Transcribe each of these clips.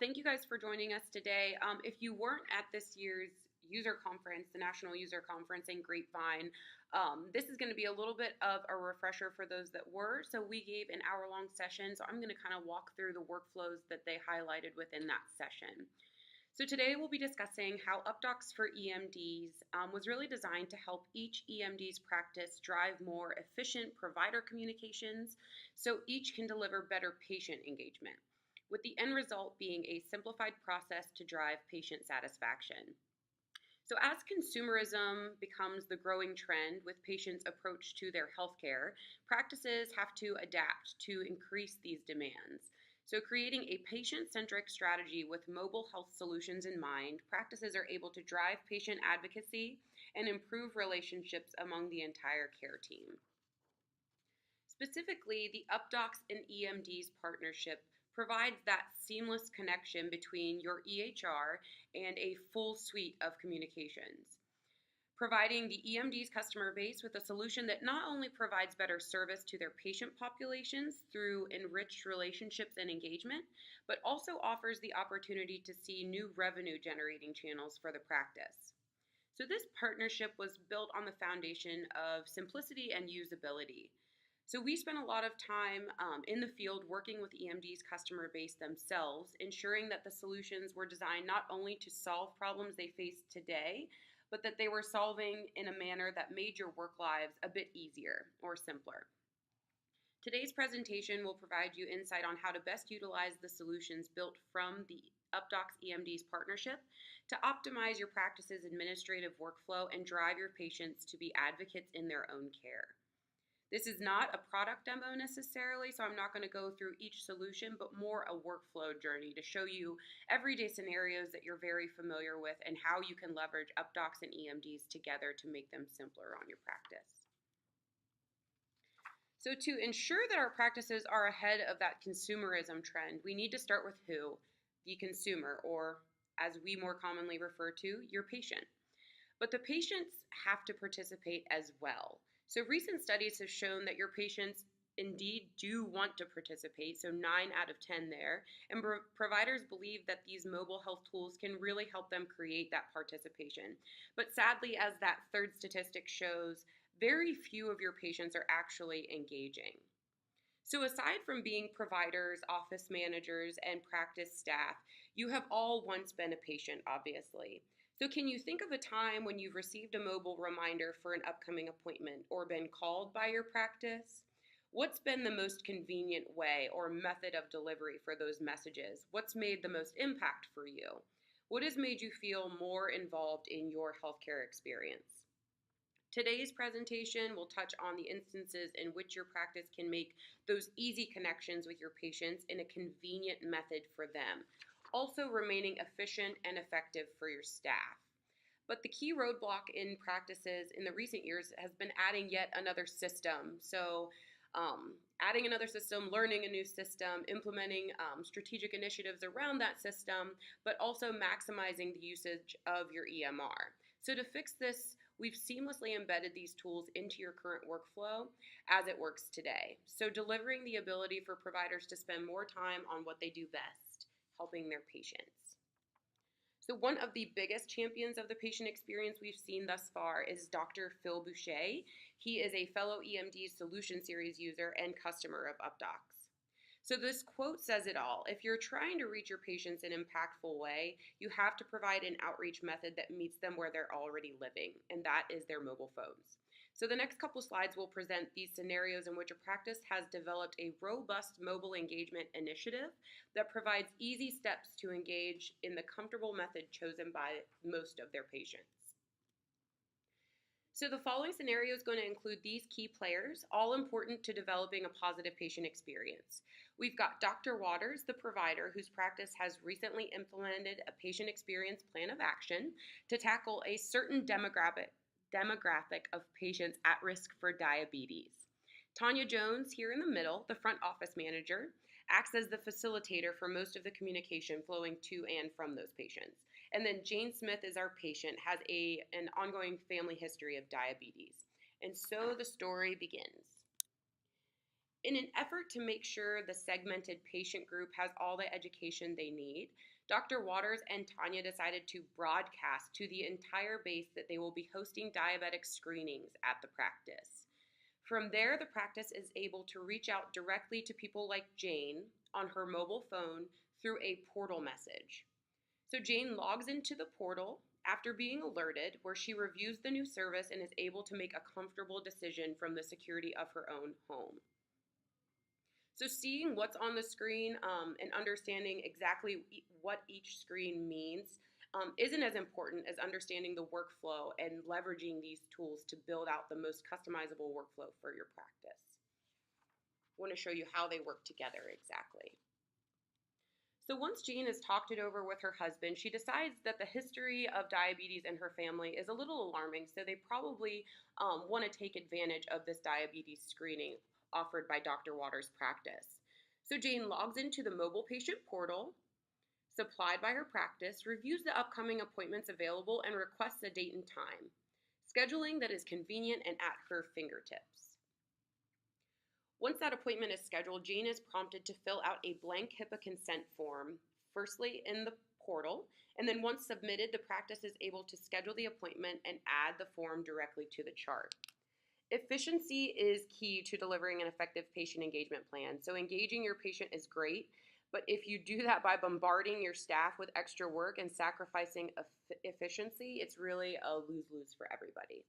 Thank you guys for joining us today. If you weren't at this year's user conference, the National User Conference in Grapevine, this is going to be a little bit of a refresher for those that were. So we gave an hour-long session, so I'm going to kind of walk through the workflows that they highlighted within that session. So today we'll be discussing how Updox for eMDs was really designed to help each eMD's practice drive more efficient provider communications so each can deliver better patient engagement, with the end result being a simplified process to drive patient satisfaction. So as consumerism becomes the growing trend with patients' approach to their healthcare, practices have to adapt to increase these demands. So creating a patient-centric strategy with mobile health solutions in mind, practices are able to drive patient advocacy and improve relationships among the entire care team. Specifically, the Updox and eMDs partnership provides that seamless connection between your EHR and a full suite of communications, providing the eMD's customer base with a solution that not only provides better service to their patient populations through enriched relationships and engagement, but also offers the opportunity to see new revenue generating channels for the practice. So this partnership was built on the foundation of simplicity and usability. So we spent a lot of time in the field working with eMD's customer base themselves, ensuring that the solutions were designed not only to solve problems they face today, but that they were solving in a manner that made your work lives a bit easier or simpler. Today's presentation will provide you insight on how to best utilize the solutions built from the Updox eMD's partnership to optimize your practice's administrative workflow and drive your patients to be advocates in their own care. This is not a product demo necessarily, so I'm not going to go through each solution, but more a workflow journey to show you everyday scenarios that you're very familiar with and how you can leverage Updox and eMDs together to make them simpler on your practice. So to ensure that our practices are ahead of that consumerism trend, we need to start with who? The consumer, or as we more commonly refer to, your patient. But the patients have to participate as well. So recent studies have shown that your patients indeed do want to participate, so 9 out of 10 there, and providers believe that these mobile health tools can really help them create that participation. But sadly, as that third statistic shows, very few of your patients are actually engaging. So aside from being providers, office managers, and practice staff, you have all once been a patient, obviously. So can you think of a time when you've received a mobile reminder for an upcoming appointment or been called by your practice? What's been the most convenient way or method of delivery for those messages? What's made the most impact for you? What has made you feel more involved in your healthcare experience? Today's presentation will touch on the instances in which your practice can make those easy connections with your patients in a convenient method for them, also remaining efficient and effective for your staff. But the key roadblock in practices in the recent years has been adding yet another system. So adding another system, learning a new system, implementing strategic initiatives around that system, but also maximizing the usage of your EMR. So to fix this, we've seamlessly embedded these tools into your current workflow as it works today. So delivering the ability for providers to spend more time on what they do best, helping their patients. So one of the biggest champions of the patient experience we've seen thus far is Dr. Phil Boucher. He is a fellow eMDs Solution Series user and customer of Updox. So this quote says it all. If you're trying to reach your patients in an impactful way, you have to provide an outreach method that meets them where they're already living, and that is their mobile phones. So the next couple slides will present these scenarios in which a practice has developed a robust mobile engagement initiative that provides easy steps to engage in the comfortable method chosen by most of their patients. So the following scenario is going to include these key players, all important to developing a positive patient experience. We've got Dr. Waters, the provider, whose practice has recently implemented a patient experience plan of action to tackle a certain demographic of patients at risk for diabetes. Tanya Jones, here in the middle, the front office manager, acts as the facilitator for most of the communication flowing to and from those patients. And then Jane Smith is our patient, has an ongoing family history of diabetes. And so the story begins. In an effort to make sure the segmented patient group has all the education they need, Dr. Waters and Tanya decided to broadcast to the entire base that they will be hosting diabetic screenings at the practice. From there, the practice is able to reach out directly to people like Jane on her mobile phone through a portal message. So Jane logs into the portal after being alerted, where she reviews the new service and is able to make a comfortable decision from the security of her own home. So seeing what's on the screen and understanding exactly what each screen means isn't as important as understanding the workflow and leveraging these tools to build out the most customizable workflow for your practice. I want to show you how they work together exactly. So once Jane has talked it over with her husband, she decides that the history of diabetes in her family is a little alarming, so they probably want to take advantage of this diabetes screening offered by Dr. Waters' practice. So Jane logs into the mobile patient portal supplied by her practice, reviews the upcoming appointments available, and requests a date and time, scheduling that is convenient and at her fingertips. Once that appointment is scheduled, Jane is prompted to fill out a blank HIPAA consent form, firstly in the portal, and then once submitted, the practice is able to schedule the appointment and add the form directly to the chart. Efficiency is key to delivering an effective patient engagement plan. So engaging your patient is great, but if you do that by bombarding your staff with extra work and sacrificing efficiency, it's really a lose-lose for everybody.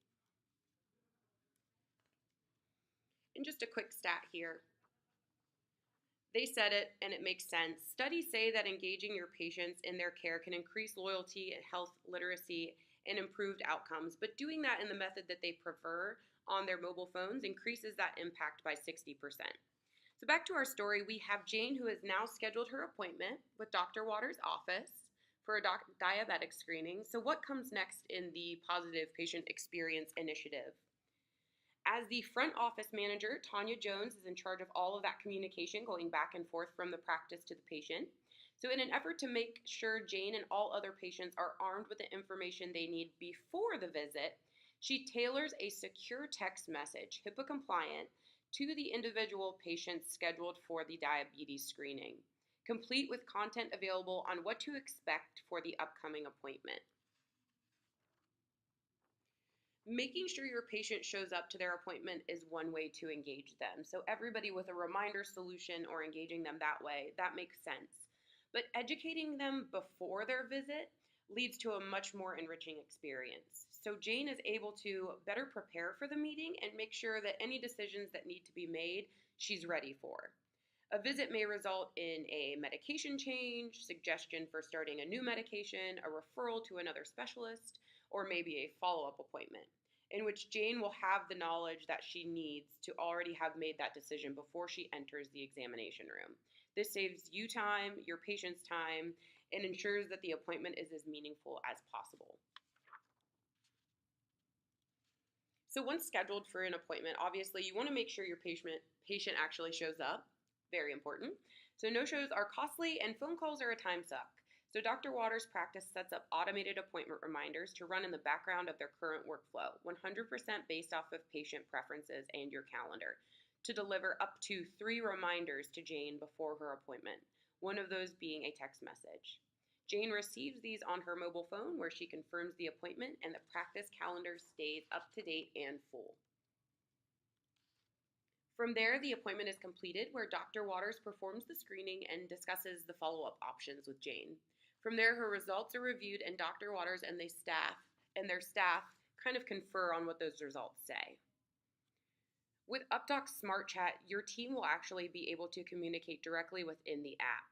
And just a quick stat here. They said it, and it makes sense. Studies say that engaging your patients in their care can increase loyalty, health literacy, and improved outcomes, but doing that in the method that they prefer on their mobile phones increases that impact by 60%. So back to our story, we have Jane, who has now scheduled her appointment with Dr. Waters' office for a diabetic screening. So what comes next in the Positive Patient Experience Initiative? As the front office manager, Tanya Jones is in charge of all of that communication going back and forth from the practice to the patient. So in an effort to make sure Jane and all other patients are armed with the information they need before the visit, she tailors a secure text message, HIPAA compliant, to the individual patients scheduled for the diabetes screening, complete with content available on what to expect for the upcoming appointment. Making sure your patient shows up to their appointment is one way to engage them. So everybody with a reminder solution or engaging them that way, that makes sense. But educating them before their visit leads to a much more enriching experience. So Jane is able to better prepare for the meeting and make sure that any decisions that need to be made, she's ready for. A visit may result in a medication change, suggestion for starting a new medication, a referral to another specialist, or maybe a follow-up appointment, in which Jane will have the knowledge that she needs to already have made that decision before she enters the examination room. This saves you time, your patient's time, and ensures that the appointment is as meaningful as possible. So once scheduled for an appointment, obviously you want to make sure your patient actually shows up. Very important. So no-shows are costly and phone calls are a time suck. So Dr. Waters' practice sets up automated appointment reminders to run in the background of their current workflow, 100% based off of patient preferences and your calendar, to deliver up to 3 reminders to Jane before her appointment, one of those being a text message. Jane receives these on her mobile phone where she confirms the appointment and the practice calendar stays up to date and full. From there, the appointment is completed where Dr. Waters performs the screening and discusses the follow-up options with Jane. From there, her results are reviewed and Dr. Waters and their staff kind of confer on what those results say. With Updox Smart Chat, your team will actually be able to communicate directly within the app.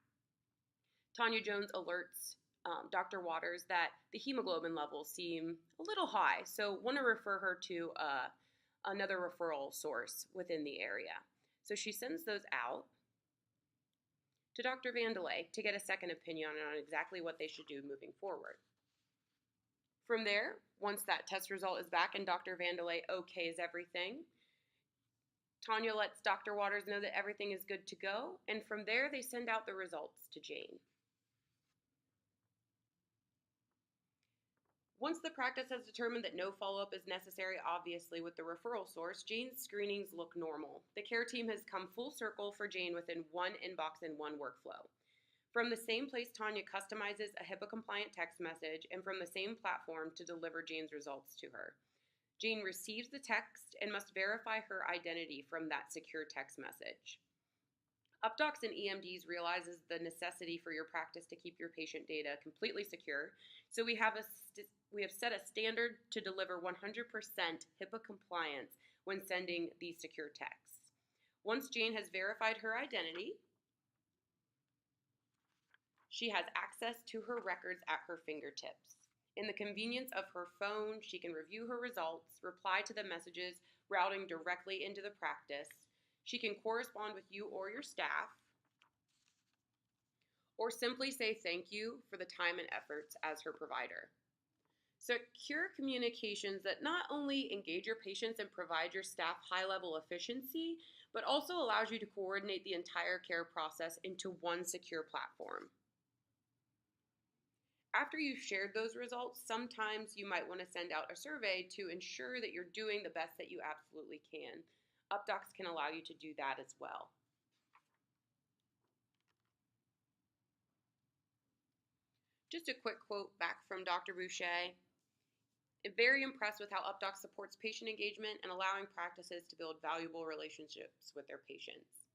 Tanya Jones alerts Dr. Waters that the hemoglobin levels seem a little high, so want to refer her to another referral source within the area. So she sends those out to Dr. Vandelay to get a second opinion on exactly what they should do moving forward. From there, once that test result is back and Dr. Vandelay okays everything, Tanya lets Dr. Waters know that everything is good to go, and from there they send out the results to Jane. Once the practice has determined that no follow-up is necessary, obviously, with the referral source, Jane's screenings look normal. The care team has come full circle for Jane within one inbox and one workflow. From the same place, Tanya customizes a HIPAA-compliant text message, and from the same platform to deliver Jane's results to her. Jane receives the text and must verify her identity from that secure text message. Updox and eMDs realizes the necessity for your practice to keep your patient data completely secure, so we have set a standard to deliver 100% HIPAA compliance when sending these secure texts. Once Jane has verified her identity, she has access to her records at her fingertips. In the convenience of her phone, she can review her results, reply to the messages routing directly into the practice. She can correspond with you or your staff, or simply say thank you for the time and efforts as her provider. Secure communications that not only engage your patients and provide your staff high-level efficiency, but also allows you to coordinate the entire care process into one secure platform. After you've shared those results, sometimes you might want to send out a survey to ensure that you're doing the best that you absolutely can. Updox can allow you to do that as well. Just a quick quote back from Dr. Boucher. I'm very impressed with how Updox supports patient engagement and allowing practices to build valuable relationships with their patients.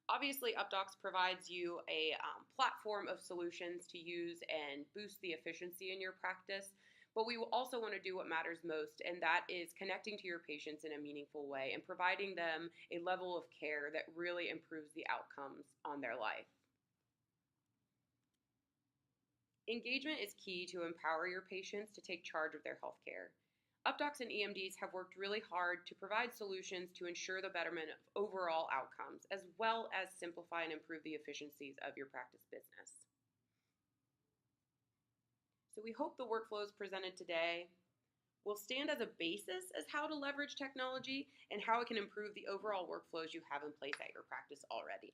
Obviously, Updox provides you a platform of solutions to use and boost the efficiency in your practice, but we will also want to do what matters most, and that is connecting to your patients in a meaningful way and providing them a level of care that really improves the outcomes on their life. Engagement is key to empower your patients to take charge of their health care. Updox and eMDs have worked really hard to provide solutions to ensure the betterment of overall outcomes, as well as simplify and improve the efficiencies of your practice business. So we hope the workflows presented today will stand as a basis as how to leverage technology and how it can improve the overall workflows you have in place at your practice already.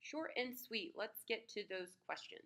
Short and sweet, let's get to those questions.